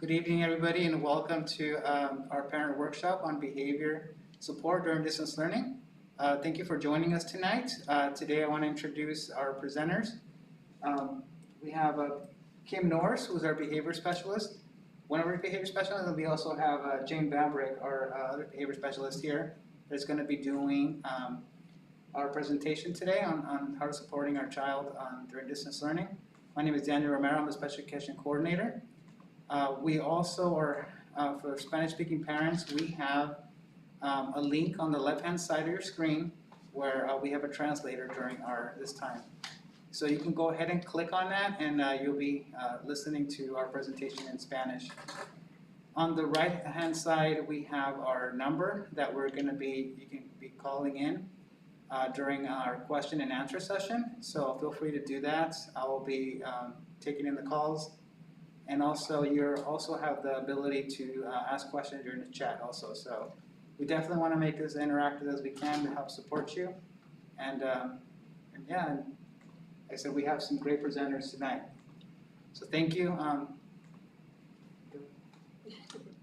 Good evening, everybody, and welcome to our parent workshop on behavior support during distance learning. Thank you for joining us tonight. Today I want to introduce our presenters. We have Kim Norris, who's our behavior specialist, one of our behavior specialists, and we also have Jane Bambrick, our other behavior specialist here, that's going to be doing our presentation today on how to supporting our child during distance learning. My name is Daniel Romero. I'm the Special Education Coordinator. We also are, for Spanish-speaking parents, we have a link on the left-hand side of your screen where we have a translator during this time. So you can go ahead and click on that and you'll be listening to our presentation in Spanish. On the right-hand side, we have our number that you can be calling in during our question and answer session. So feel free to do that. I will be taking in the calls. And also, you also have the ability to ask questions during the chat also. So we definitely want to make this interactive as we can to help support you. And yeah, and like I said, we have some great presenters tonight. So thank you. Are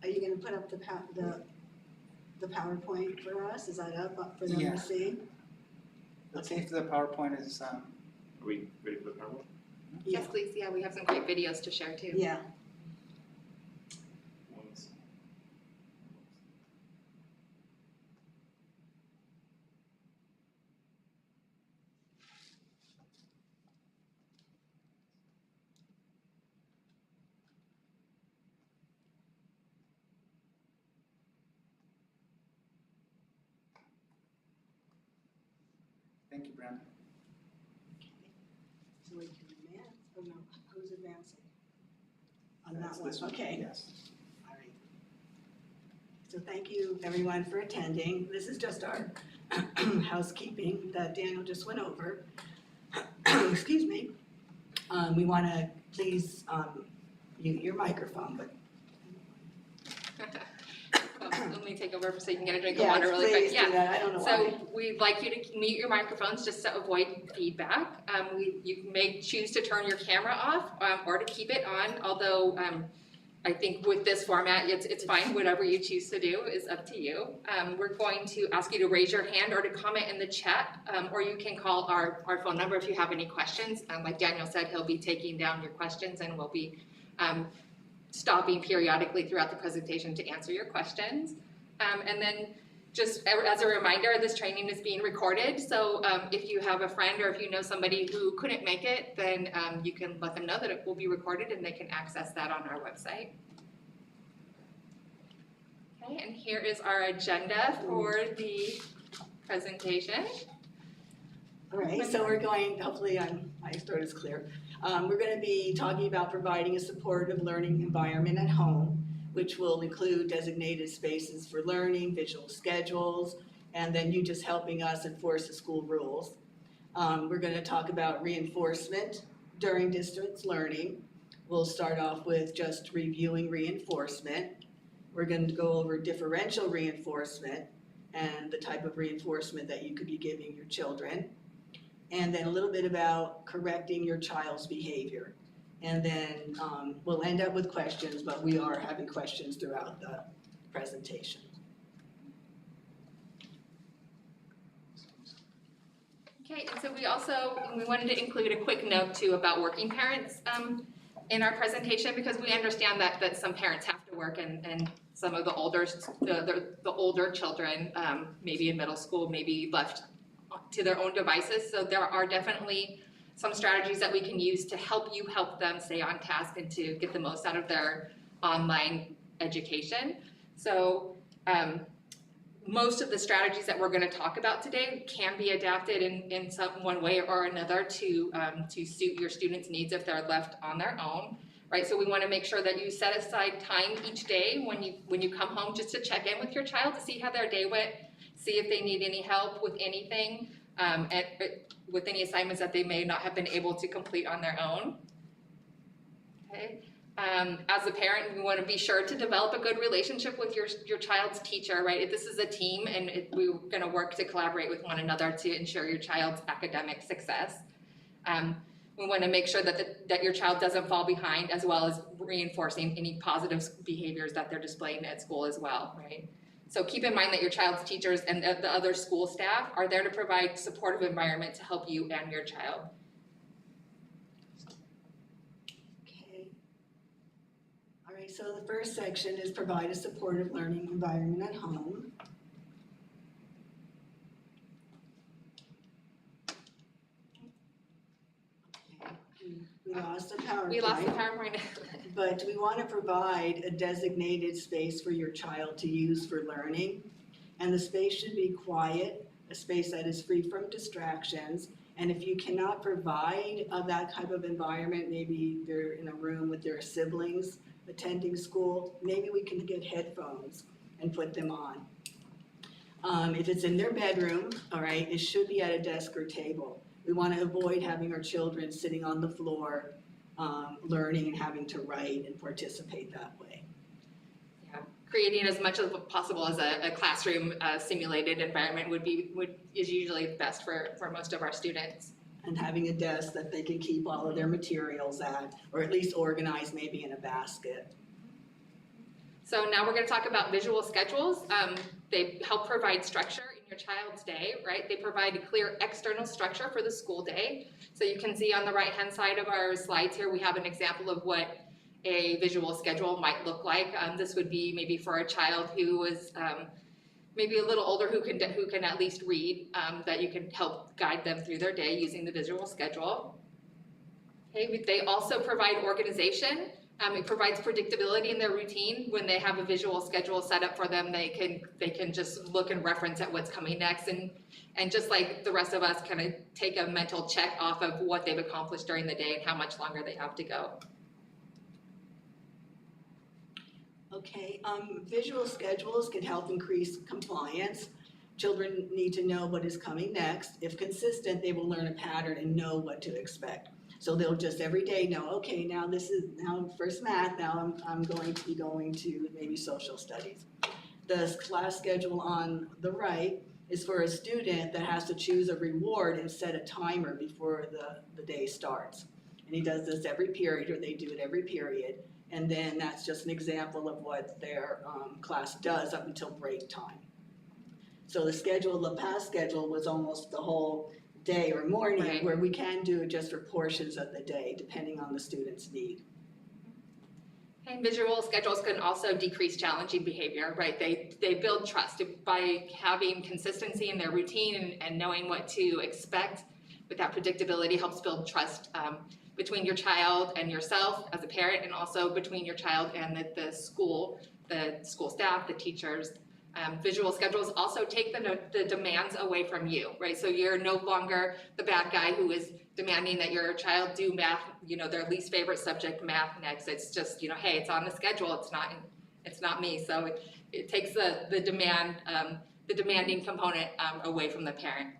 you going to put up the PowerPoint for us? Is that up for them to see? Let's see if the PowerPoint is. Are we ready for the PowerPoint? Yes, please. Yeah, we have some great videos to share too. Yeah. Thank you, Brandon. So we can advance. Oh no, who's advancing? On That's that one. this one. Okay. Yes. All right. So thank you everyone for attending. This is just our housekeeping that Daniel just went over. Excuse me. We want to please mute your microphone, but Let me take over so you can get a drink of yeah, water really please quick. do that. I don't know why. So we'd like you to mute your microphones just to avoid feedback. You may choose to turn your camera off or to keep it on, although I think with this format, it's fine. Whatever you choose to do is up to you. We're going to ask you to raise your hand or to comment in the chat, or you can call our phone number if you have any questions. Like Daniel said, he'll be taking down your questions and we'll be stopping periodically throughout the presentation to answer your questions. And then just as a reminder, this training is being recorded. So if you have a friend or if you know somebody who couldn't make it, then you can let them know that it will be recorded and they can access that on our website. Okay, and here is our agenda for the presentation. All right, so we're going, hopefully my throat is clear. We're going to be talking about providing a supportive learning environment at home, which will include designated spaces for learning, visual schedules, and then you just helping us enforce the school rules. We're going to talk about reinforcement during distance learning. We'll start off with just reviewing reinforcement. We're going to go over differential reinforcement and the type of reinforcement that you could be giving your children. And then a little bit about correcting your child's behavior. And then we'll end up with questions, but we are having questions throughout the presentation. Okay, and so we wanted to include a quick note too about working parents in our presentation, because we understand that some parents have to work and some of the older children, maybe in middle school, maybe left to their own devices. So there are definitely some strategies that we can use to help them stay on task and to get the most out of their online education. So most of the strategies that we're going to talk about today can be adapted in one way or another to suit your students' needs if they're left on their own, right? So we want to make sure that you set aside time each day when you come home just to check in with your child to see how their day went, see if they need any help with anything, and with any assignments that they may not have been able to complete on their own. Okay. As a parent, we want to be sure to develop a good relationship with your child's teacher, right? If this is a team and we're going to work to collaborate with one another to ensure your child's academic success. We want to make sure that your child doesn't fall behind, as well as reinforcing any positive behaviors that they're displaying at school as well, right? So keep in mind that your child's teachers and the other school staff are there to provide supportive environment to help you and your child. Okay. All right, so the first section is provide a supportive learning environment at home. We lost the PowerPoint. We lost the PowerPoint. But we want to provide a designated space for your child to use for learning. And the space should be quiet, a space that is free from distractions. And if you cannot provide that type of environment, maybe they're in a room with their siblings attending school, maybe we can get headphones and put them on. If it's in their bedroom, all right, it should be at a desk or table. We want to avoid having our children sitting on the floor, learning and having to write and participate that way. Yeah, creating as much as possible as a classroom simulated environment is usually best for most of our students. And having a desk that they can keep all of their materials at, or at least organize maybe in a basket. So now we're going to talk about visual schedules. They help provide structure in your child's day, right? They provide a clear external structure for the school day. So you can see on the right-hand side of our slides here, we have an example of what a visual schedule might look like. This would be maybe for a child who is maybe a little older who can at least read, that you can help guide them through their day using the visual schedule. Okay, they also provide organization. It provides predictability in their routine. When they have a visual schedule set up for them, they can just look and reference at what's coming next, and just like the rest of us, kind of take a mental check off of what they've accomplished during the day and how much longer they have to go. Okay, visual schedules can help increase compliance. Children need to know what is coming next. If consistent, they will learn a pattern and know what to expect. So they'll just every day know, okay, now first math, now I'm going to be going to maybe social studies. The class schedule on the right is for a student that has to choose a reward and set a timer before the day starts. And he does this every period, or they do it every period. And then that's just an example of what their class does up until break time. So the past schedule was almost the whole day or morning, Right. Where we can do it just for portions of the day, depending on the student's need. And visual schedules can also decrease challenging behavior, right? They build trust by having consistency in their routine and knowing what to expect. With that predictability, helps build trust between your child and yourself as a parent, and also between your child and the school staff, the teachers. Visual schedules also take the demands away from you, right? So you're no longer the bad guy who is demanding that your child do math, their least favorite subject, math, next. It's just, hey, it's on the schedule. It's not me. So it takes the demanding component away from the parent.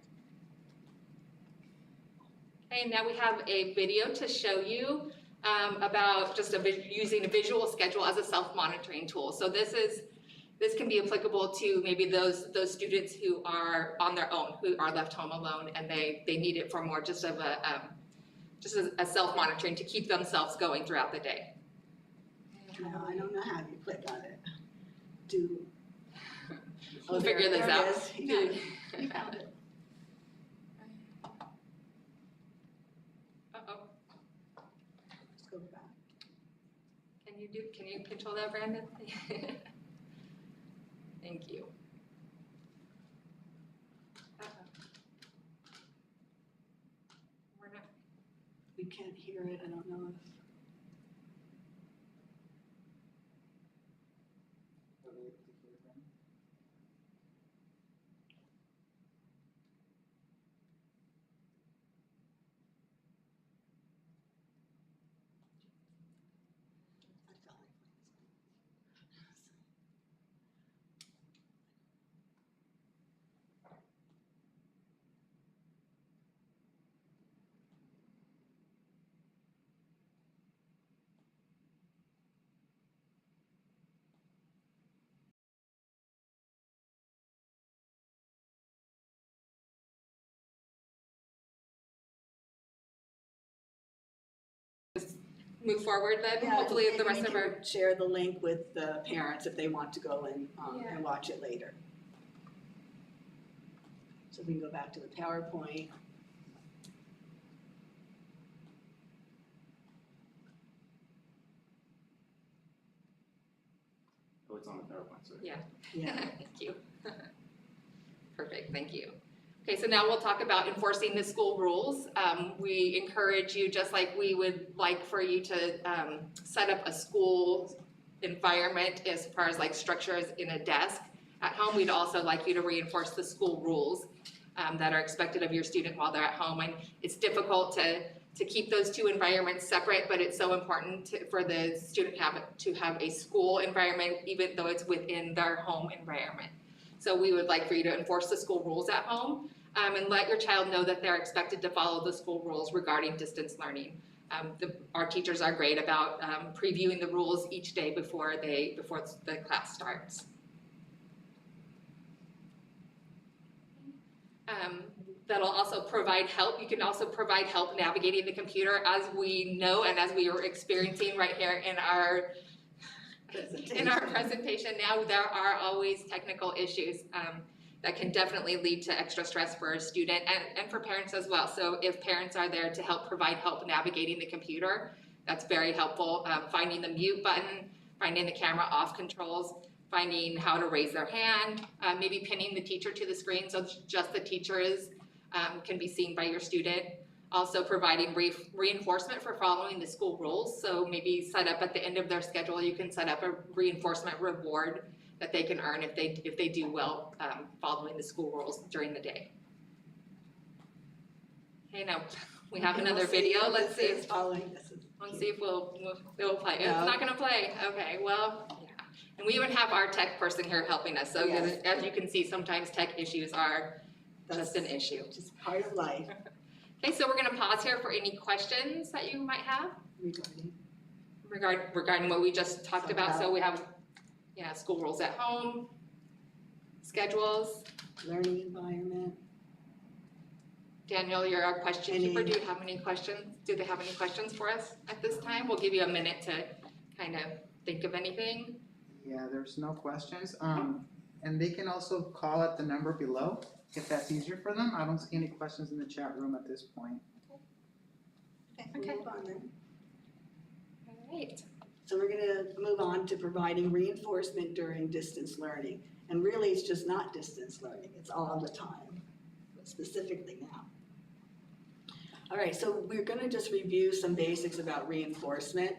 Okay, now we have a video to show you about just using a visual schedule as a self-monitoring tool. So this can be applicable to maybe those students who are on their own, who are left home alone, and they need it for more just a self-monitoring to keep themselves going throughout the day. Now, I don't know how you click on it. We'll figure this out. There it is. You found it. Uh-oh. Let's go back. Can you control that, Brandon? Thank you. We're not. We can't hear it. I don't know if. move forward then, Yeah, hopefully maybe the rest we of can our, share the link with the parents if they want to go Yeah. and watch it later. So we can go back to the PowerPoint. Oh, it's on the PowerPoint, sorry. Yeah. thank you. Perfect, thank you. Okay, so now we'll talk about enforcing the school rules. We encourage you, just like we would like for you to set up a school environment as far as like structures in a desk. At home, we'd also like you to reinforce the school rules that are expected of your student while they're at home. And it's difficult to keep those two environments separate, but it's so important for the student to have a school environment, even though it's within their home environment. So we would like for you to enforce the school rules at home and let your child know that they're expected to follow the school rules regarding distance learning. Our teachers are great about previewing the rules each day before the class starts. That'll also provide help. You can also provide help navigating the computer, as we know and as we are experiencing right here in our presentation now. There are always technical issues that can definitely lead to extra stress for a student and for parents as well. So if parents are there to provide help navigating the computer, that's very helpful. Finding the mute button, finding the camera off controls, finding how to raise their hand, maybe pinning the teacher to the screen so just the teacher can be seen by your student. Also providing reinforcement for following the school rules. So maybe set up at the end of their schedule, you can set up a reinforcement reward that they can earn if they do well following the school rules during the day. Okay, now we have another video. Let's see if it'll play. It's not gonna play. Okay, well, yeah. And we even have our tech person here helping us. So Yes. as you can see, sometimes tech issues are just an issue. Just part of life Okay, so we're gonna pause here for any questions that you might have regarding what we just talked about. So we have, school rules at home, schedules. learning environment. Daniel, you're our question keeper. Do you have any questions? Do they have any questions for us at this time? We'll give you a minute to kind of think of anything. Yeah, there's no questions. And they can also call at the number below if that's easier for them. I don't see any questions in the chat room at this point. Okay, Okay. we'll move on then. All right. So we're gonna move on to providing reinforcement during distance learning. And really, it's just not distance learning, it's all the time, but specifically now. All right, so we're gonna just review some basics about reinforcement.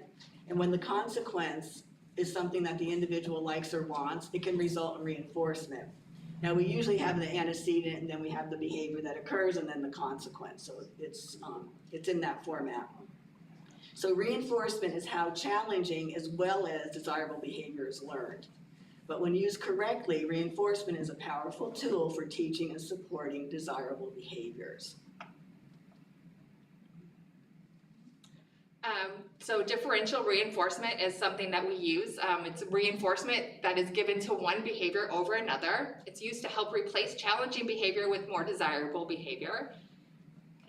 And when the consequence is something that the individual likes or wants, it can result in reinforcement. Now, we usually have the antecedent, and then we have the behavior that occurs, and then the consequence. So it's in that format. So reinforcement is how challenging as well as desirable behavior is learned. But when used correctly, reinforcement is a powerful tool for teaching and supporting desirable behaviors. So differential reinforcement is something that we use. It's reinforcement that is given to one behavior over another. It's used to help replace challenging behavior with more desirable behavior.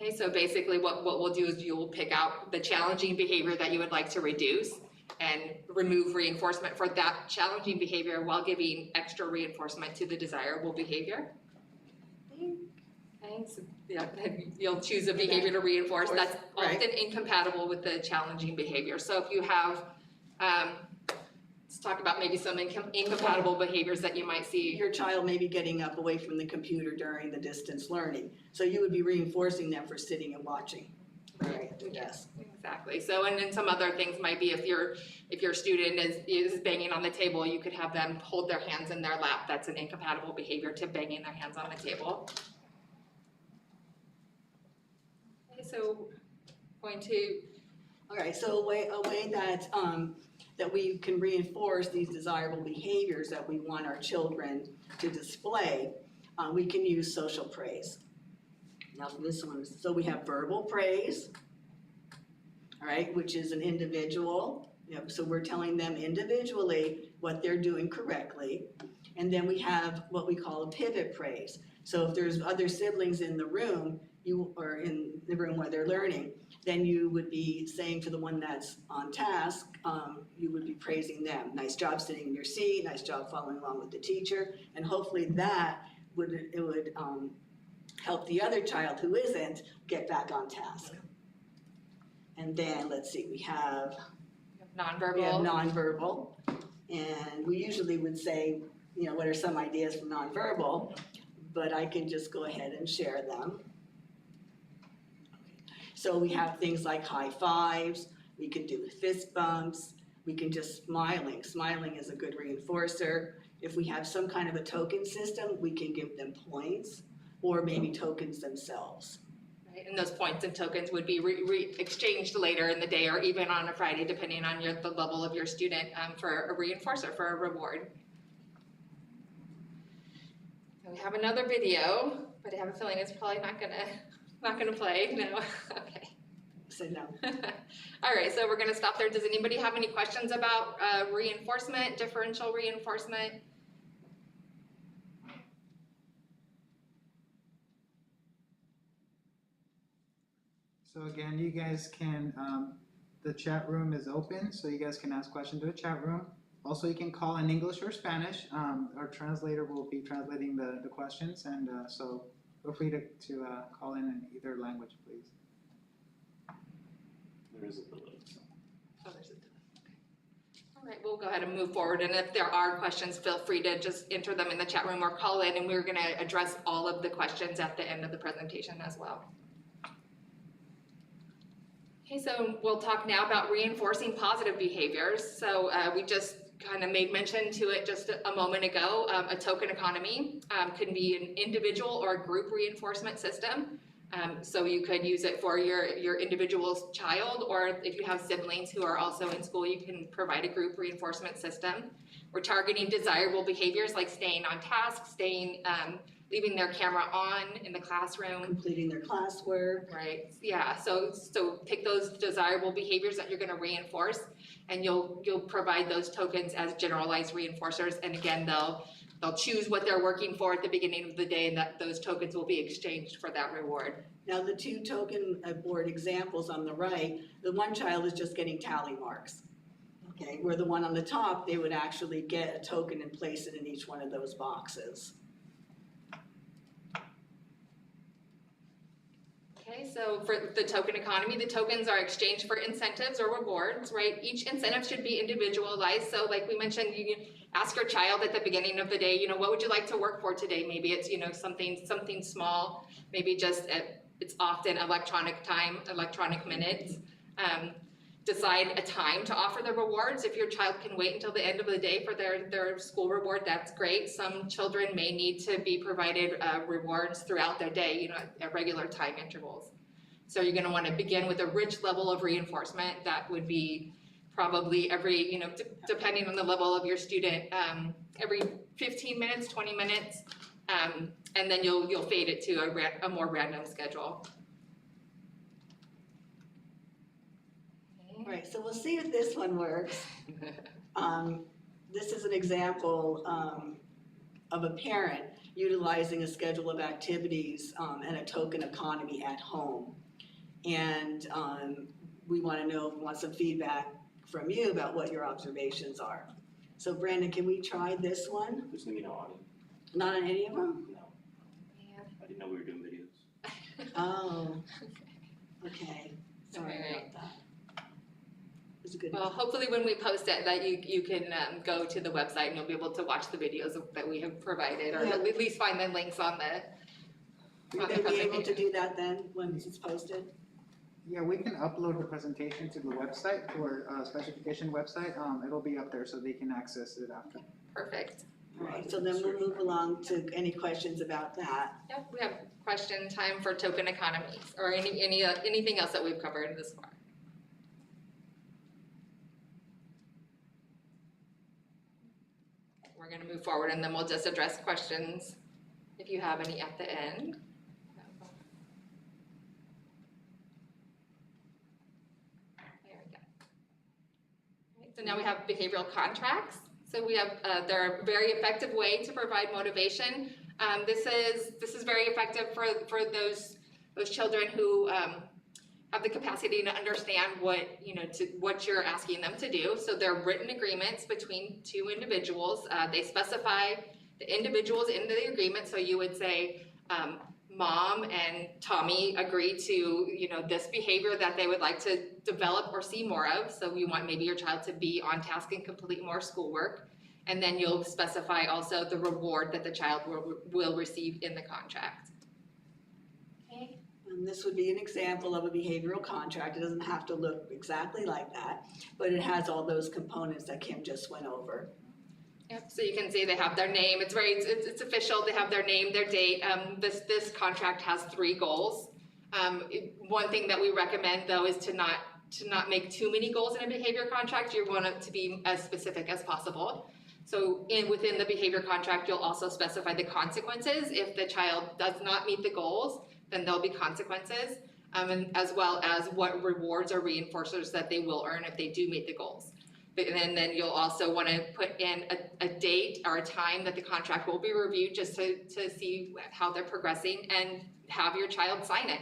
Okay, so basically what we'll do is you'll pick out the challenging behavior that you would like to reduce and remove reinforcement for that challenging behavior while giving extra reinforcement to the desirable behavior. Okay, so you'll choose a behavior to reinforce that's often incompatible with the challenging behavior. So if you have, let's talk about maybe some incompatible behaviors that you might see. Your child may be getting up away from the computer during the distance learning. So you would be reinforcing them for sitting and watching. Right, at their desk. Exactly. So, and then some other things might be if your student is banging on the table, you could have them hold their hands in their lap. That's an incompatible behavior to banging their hands on the table. Okay, so going to. All right, so a way that that we can reinforce these desirable behaviors that we want our children to display, we can use social praise. Now this one is, so we have verbal praise, all right, which is an individual. So we're telling them individually what they're doing correctly. And then we have what we call a pivot praise. So if there's other siblings in the room, or in the room where they're learning, then you would be saying to the one that's on task, you would be praising them. Nice job sitting in your seat, nice job following along with the teacher, and hopefully that would help the other child who isn't get back on task. And then, let's see, we have Nonverbal. nonverbal, and we usually would say, you know, what are some ideas for nonverbal, but I can just go ahead and share them. So we have things like high fives, we can do fist bumps, we can just smiling. Smiling is a good reinforcer. If we have some kind of a token system, we can give them points or maybe tokens themselves. Right, and those points and tokens would be exchanged later in the day or even on a Friday, depending on the level of your student, for a reinforcer, for a reward. So we have another video, but I have a feeling it's probably not gonna play. No. Okay. So no. All right, so we're gonna stop there. Does anybody have any questions about reinforcement, differential reinforcement? So again, you guys can, the chat room is open, so you guys can ask questions to the chat room. Also, you can call in English or Spanish. Our translator will be translating the questions, and so feel free to call in either language, please. There is a delay, so. Oh, there's a delay. Okay. All right, we'll go ahead and move forward, and if there are questions, feel free to just enter them in the chat room or call in, and we're gonna address all of the questions at the end of the presentation as well. Okay, so we'll talk now about reinforcing positive behaviors. So we just kind of made mention to it just a moment ago. A token economy can be an individual or a group reinforcement system. So you could use it for your individual child, or if you have siblings who are also in school, you can provide a group reinforcement system. We're targeting desirable behaviors like staying on task, leaving their camera on in the classroom. Completing their classwork. Right, yeah, so pick those desirable behaviors that you're gonna reinforce, and you'll provide those tokens as generalized reinforcers, and again, they'll choose what they're working for at the beginning of the day, and that those tokens will be exchanged for that reward. Now, the two token board examples on the right, the one child is just getting tally marks. Okay, where the one on the top, they would actually get a token and place it in each one of those boxes. Okay, so for the token economy, the tokens are exchanged for incentives or rewards, right? Each incentive should be individualized. So like we mentioned, you can ask your child at the beginning of the day, you know, what would you like to work for today? Maybe it's, you know, something small, maybe just it's often electronic time, electronic minutes. Decide a time to offer the rewards. If your child can wait until the end of the day for their school reward, that's great. Some children may need to be provided rewards throughout their day, you know, at regular time intervals. So you're gonna wanna begin with a rich level of reinforcement. That would be probably every, you know, depending on the level of your student, every 15 minutes, 20 minutes, and then you'll fade it to a more random schedule. Right, so we'll see if this one works. This is an example of a parent utilizing a schedule of activities and a token economy at home. And we want some feedback from you about what your observations are. So Brandon, can we try this one? There's gonna be no audio. Not on any of them? No. I didn't know we were doing videos. Oh, okay, sorry Alright. about that. It's a good. Well, hopefully when we post it, that you can go to the website and you'll be able to watch the videos that we have provided, or Yeah. at least find the links on the You're gonna be able to do that then, when it's posted? Yeah, we can upload the presentation to the website, to our specification website. It'll be up there so they can access it after. Perfect. All right, so then we'll move along to any questions about that. Yep, we have question time for token economies, or anything else that we've covered this far. We're gonna move forward and then we'll just address questions if you have any at the end. There we go. Right, so now we have behavioral contracts. So we have, they're a very effective way to provide motivation. This is very effective for those children who have the capacity to understand what, what you're asking them to do. So they're written agreements between two individuals. They specify the individuals in the agreement. So you would say, Mom and Tommy agree to, this behavior that they would like to develop or see more of. So you want maybe your child to be on task and complete more schoolwork. And then you'll specify also the reward that the child will receive in the contract. Okay. And this would be an example of a behavioral contract. It doesn't have to look exactly like that, but it has all those components that Kim just went over. Yep, so you can see they have their name, it's official, they have their name, their date. This contract has 3 goals. One thing that we recommend though is to not make too many goals in a behavior contract. You want it to be as specific as possible. So within the behavior contract, you'll also specify the consequences. If the child does not meet the goals, then there'll be consequences, and as well as what rewards or reinforcers that they will earn if they do meet the goals. And then you'll also want to put in a date or a time that the contract will be reviewed, just to see how they're progressing, and have your child sign it.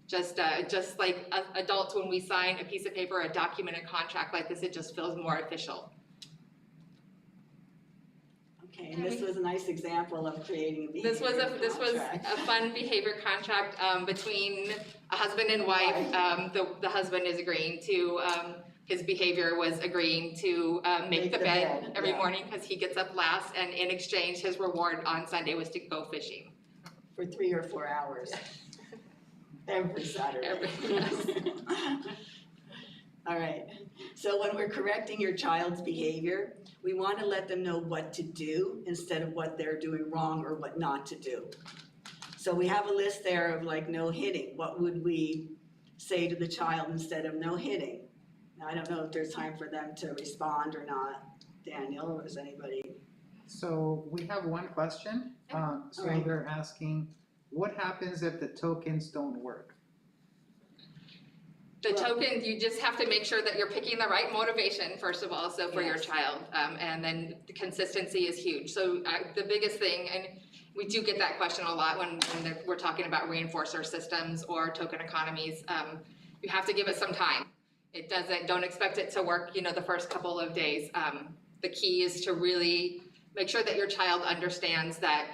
Just like adults, when we sign a piece of paper, a document, a contract like this, it just feels more official. Okay, and this was a nice example of creating a behavior contract. This was a fun behavior contract between a husband and wife. The husband is agreeing to his behavior was agreeing to make the bed every morning because he gets up last, and in exchange, his reward on Sunday was to go fishing. For 3 or 4 hours. Every Saturday. All right, so when we're correcting your child's behavior, we want to let them know what to do instead of what they're doing wrong or what not to do. So we have a list there of like no hitting. What would we say to the child instead of no hitting? Now, I don't know if there's time for them to respond or not. Daniel, or is anybody? So we have one question. So Alright. they're asking, what happens if the tokens don't work? The tokens, you just have to make sure that you're picking the right motivation, first of all, so for your Yes. child. And then the consistency is huge. So the biggest thing, and we do get that question a lot when we're talking about reinforcer systems or token economies, you have to give it some time. Don't expect it to work, the first couple of days. The key is to really make sure that your child understands that,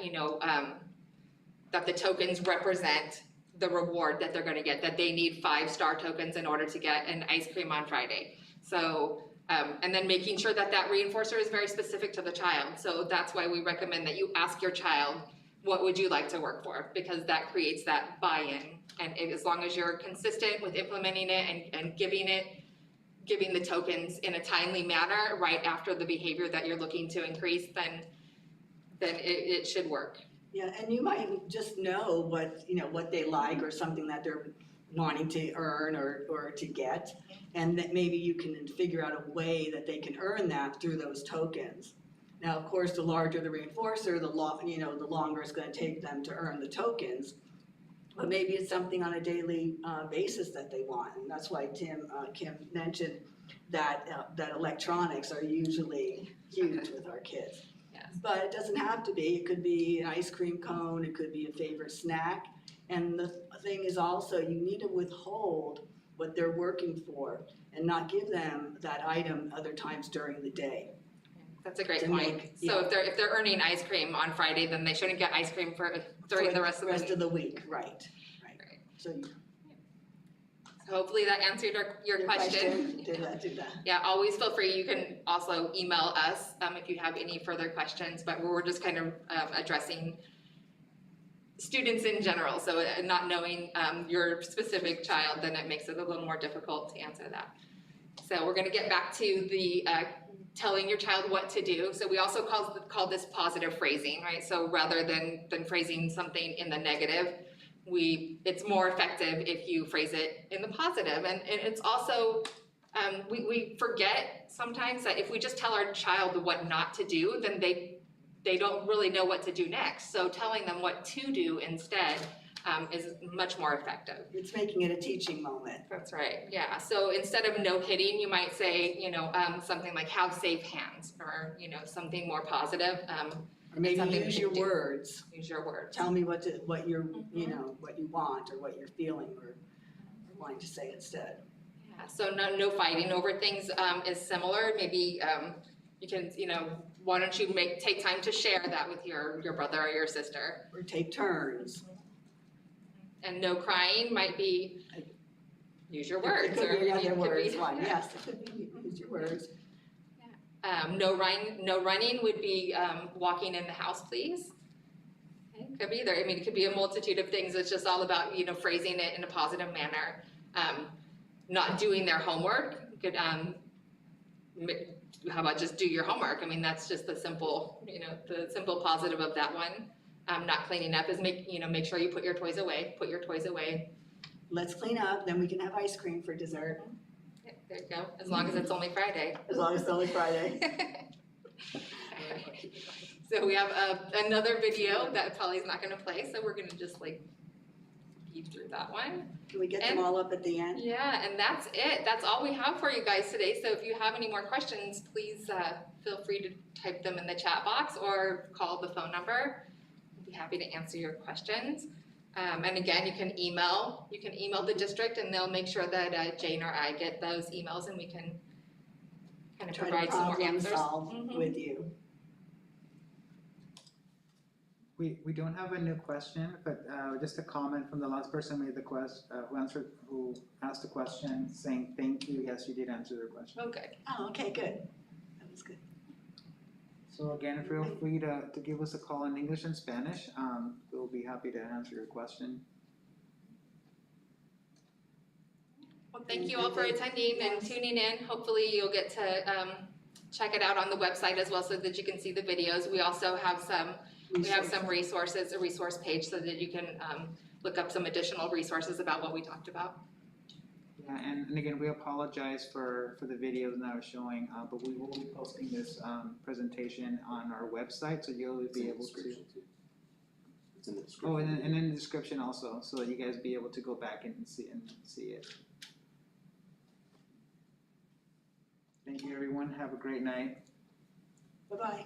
that the tokens represent the reward that they're gonna get, that they need 5-star tokens in order to get an ice cream on Friday. So, and then making sure that reinforcer is very specific to the child. So that's why we recommend that you ask your child, what would you like to work for? Because that creates that buy-in. And as long as you're consistent with implementing it and giving the tokens in a timely manner right after the behavior that you're looking to increase, then it should work. Yeah, and you might just know what they like or something that they're wanting to earn or to get. And that maybe you can figure out a way that they can earn that through those tokens. Now, of course, the larger the reinforcer, the longer it's gonna take them to earn the tokens. But maybe it's something on a daily basis that they want. And that's why Kim mentioned that electronics are usually huge with our kids. Yes. But it doesn't have to be. It could be an ice cream cone, it could be a favorite snack. And the thing is also, you need to withhold what they're working for and not give them that item other times during the day. That's a great To point. make- So if they're earning ice cream on Friday, then they shouldn't get ice cream during the rest of the week. Right. Right. So So hopefully that answered your question. Did that. Yeah, always feel free. You can also email us if you have any further questions, but we're just kind of addressing students in general. So not knowing your specific child, then it makes it a little more difficult to answer that. So we're gonna get back to the telling your child what to do. So we also call this positive phrasing, right? So rather than phrasing something in the negative, it's more effective if you phrase it in the positive. And it's also, we forget sometimes that if we just tell our child what not to do, then they don't really know what to do next. So telling them what to do instead is much more effective. It's making it a teaching moment. That's right, yeah. So instead of no hitting, you might say, something like have safe hands, or, something more positive. Or maybe something use we your can do. words. Use your words. Tell me what you want or what you're feeling or wanting to say instead. Yeah, so no fighting over things is similar. Maybe you can, why don't you take time to share that with your brother or your sister? Or take turns. And no crying might be use your words. It could be or another it could words be- one, yes, it could be, use your words. No running would be walking in the house, please. Okay, could be either. I mean, it could be a multitude of things. It's just all about, phrasing it in a positive manner. Not doing their homework could, how about just do your homework? I mean, that's just the simple, the simple positive of that one. Not cleaning up is make sure you put your toys away. Put your toys away. Let's clean up, then we can have ice cream for dessert, Yeah, there you go. As long as it's only Friday. as long as it's only Friday. So we have another video that Polly's not gonna play, so we're gonna just like peek through that one. Can we get them all up at the end? Yeah, and that's it. That's all we have for you guys today. So if you have any more questions, please feel free to type them in the chat box or call the phone number. We'll be happy to answer your questions. And again, you can email the district and they'll make sure that Jane or I get those emails and we can kind of Try to provide some more problem answers. solve Mhm. with you. We don't have a new question, but just a comment from the last person made the who asked the question, saying thank you. Yes, you did answer their question. Okay. Oh, okay, good. That was good. So again, feel free to give us a call in English and Spanish. We'll be happy to answer your question. Well, thank you all for attending and tuning in. Hopefully you'll get to check it out on the website as well so that you can see the videos. We also have some resources, a resource page so that you can look up some additional resources about what we talked about. Yeah, and again, we apologize for the videos now showing, but we will be posting this presentation on our website, so you'll be able to. It's in the description. Oh, and in the description also, so that you guys be able to go back and see it. Thank you, everyone. Have a great night. Bye-bye.